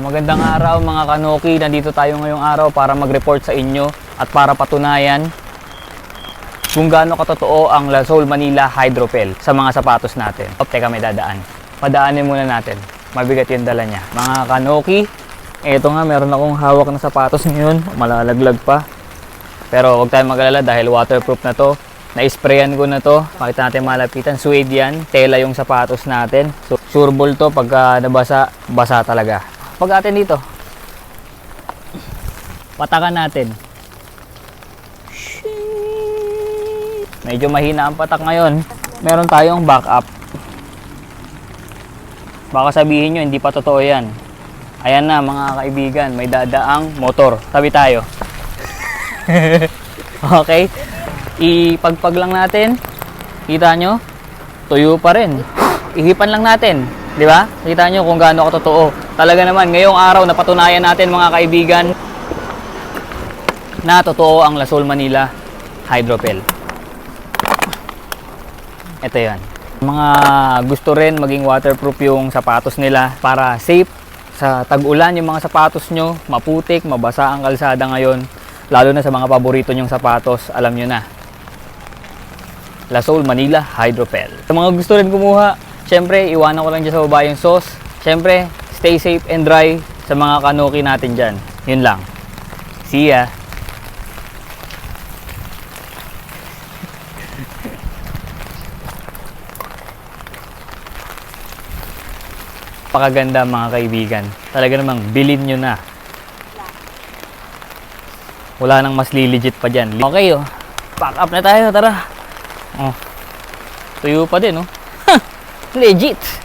Magandang araw mga kanoki, nandito tayo ngayong araw para mag-report sa inyo at para patunayan kung gaano katotoo ang Lasol Manila Hydropel sa mga sapatos natin. Teka, may dadaan. Padaanin muna natin. Mabigat yung dala niya. Mga kanoki, eto nga, meron akong hawak na sapatos ngayon. Malalaglag pa. Pero huwag tayong mag-alala dahil waterproof na to. Na-sprayan ko na to. Makita natin malapitan. Suede yan. Tela yung sapatos natin. So, sureball to. Pagka nabasa, basa talaga. Pag atin dito. Patakan natin. Medyo mahina ang patak ngayon. Meron tayong backup. Baka sabihin nyo, hindi pa totoo yan. Ayan na mga kaibigan. May dadaang motor. Tabi tayo. Okay. Ipagpag lang natin. Kita nyo? Tuyo pa rin. Ihipan lang natin. Di ba? Kita nyo kung gaano katotoo. Talaga naman, ngayong araw napatunayan natin mga kaibigan na totoo ang Lasol Manila Hydropel. Ito yan. Mga gusto rin maging waterproof yung sapatos nila para safe sa tag-ulan yung mga sapatos nyo. Maputik, mabasa ang kalsada ngayon. Lalo na sa mga paborito nyong sapatos, alam nyo na. Lasol Manila Hydropel. Sa mga gusto rin kumuha, syempre, iwanan ko lang dyan sa baba yung sauce. Syempre, stay safe and dry sa mga kanoki natin dyan. Yun lang. See ya! Pakaganda mga kaibigan. Talaga namang bilhin nyo na. Wala nang mas legit pa dyan. Okay, oh. Pack up na tayo, tara. Oh. Tuyo pa din, oh. Legit.